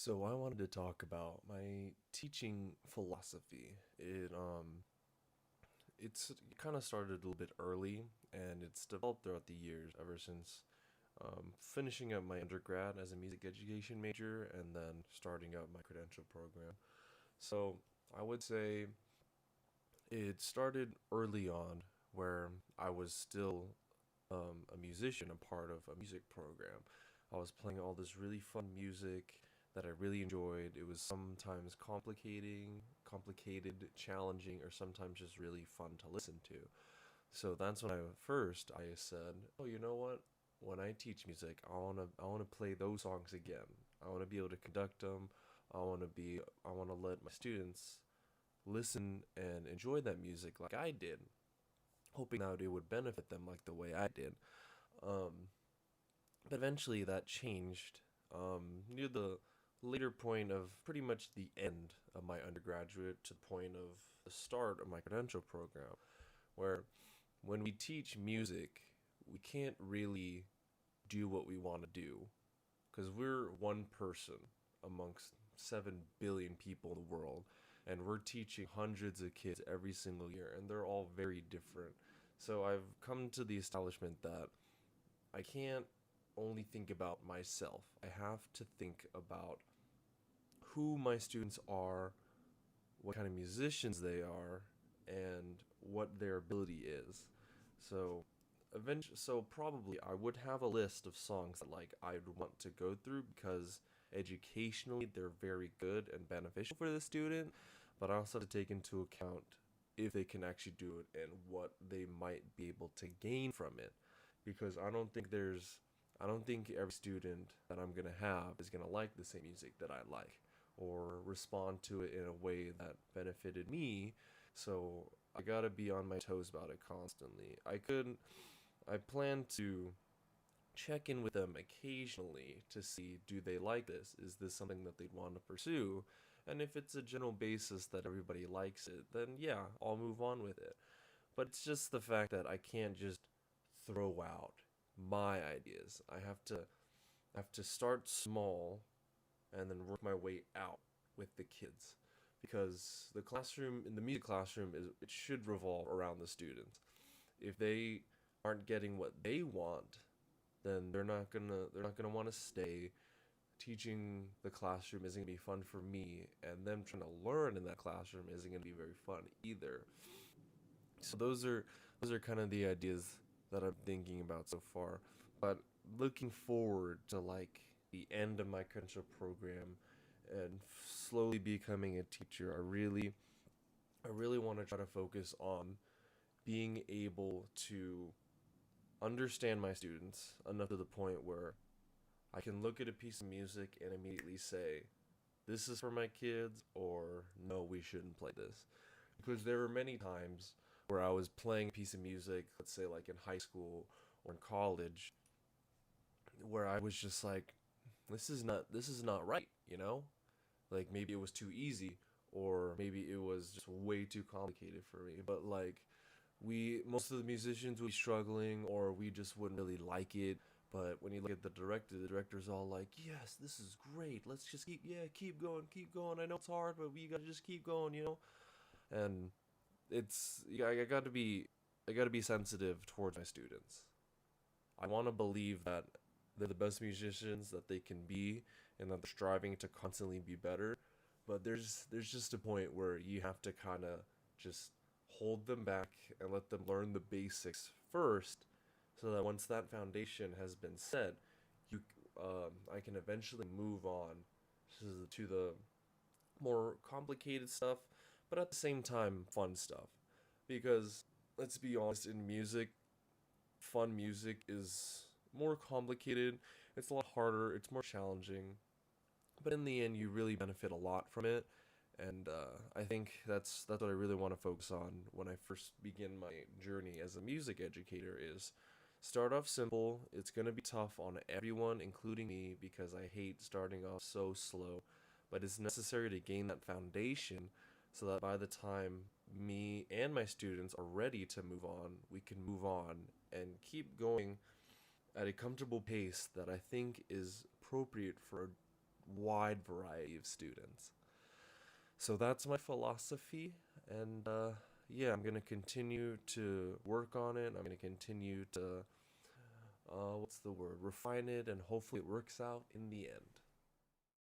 So I wanted to talk about my teaching philosophy. It's kind of started a little bit early, and it's developed throughout the years ever since finishing up my undergrad as a music education major and then starting up my credential program. So I would say it started early on where I was still a musician, a part of a music program. I was playing all this really fun music that I really enjoyed. It was sometimes complicated, challenging, or sometimes just really fun to listen to. So that's when I said, "Oh, you know what? When I teach music, I wanna play those songs again. I wanna be able to conduct them. I wanna let my students listen and enjoy that music like I did, hoping that it would benefit them like the way I did." Um, But eventually that changed near the later point of pretty much the end of my undergraduate to the point of the start of my credential program, where when we teach music, we can't really do what we want to do because we're one person amongst 7 billion people in the world, and we're teaching hundreds of kids every single year, and they're all very different. So I've come to the establishment that I can't only think about myself. I have to think about who my students are, what kind of musicians they are, and what their ability is. So so probably I would have a list of songs that like I'd want to go through because educationally they're very good and beneficial for the student, but I also have to take into account if they can actually do it and what they might be able to gain from it, because I don't think every student that I'm going to have is going to like the same music that I like or respond to it in a way that benefited me. So I got to be on my toes about it constantly. I plan to check in with them occasionally to see, do they like this? Is this something that they'd want to pursue? And if it's a general basis that everybody likes it, then yeah, I'll move on with it. But it's just the fact that I can't just throw out my ideas. I have to start small and then work my way out with the kids, because the classroom in the music classroom is it should revolve around the students. If they aren't getting what they want, then they're not gonna want to stay. Teaching the classroom isn't gonna be fun for me, and them trying to learn in that classroom isn't gonna be very fun either. So those are kind of the ideas that I'm thinking about so far. But looking forward to like the end of my credential program and slowly becoming a teacher, I really want to try to focus on being able to understand my students enough to the point where I can look at a piece of music and immediately say, this is for my kids, or no, we shouldn't play this. Because there were many times where I was playing a piece of music, let's say like in high school or in college, where I was just like, this is not right, you know? Like maybe it was too easy, or maybe it was just way too complicated for me. But like we most of the musicians would be struggling, or we just wouldn't really like it. But when you look at the director's all like, yes, this is great, let's just keep going, I know it's hard, but we gotta just keep going, you know. And it's yeah, I gotta be sensitive towards my students. I want to believe that they're the best musicians that they can be, and that they're striving to constantly be better. But there's just a point where you have to kind of just hold them back and let them learn the basics first, so that once that foundation has been set, you I can eventually move on to the more complicated stuff, but at the same time, fun stuff. Because let's be honest, in music, fun music is more complicated, it's a lot harder, it's more challenging, but in the end, you really benefit a lot from it. And I think that's what I really want to focus on when I first begin my journey as a music educator is start off simple. It's gonna be tough on everyone, including me, because I hate starting off so slow. But it's necessary to gain that foundation so that by the time me and my students are ready to move on, we can move on and keep going at a comfortable pace that I think is appropriate for a wide variety of students. So that's my philosophy, and yeah, I'm gonna continue to work on it. I'm gonna continue to what's the word? Refine it, and hopefully it works out in the end.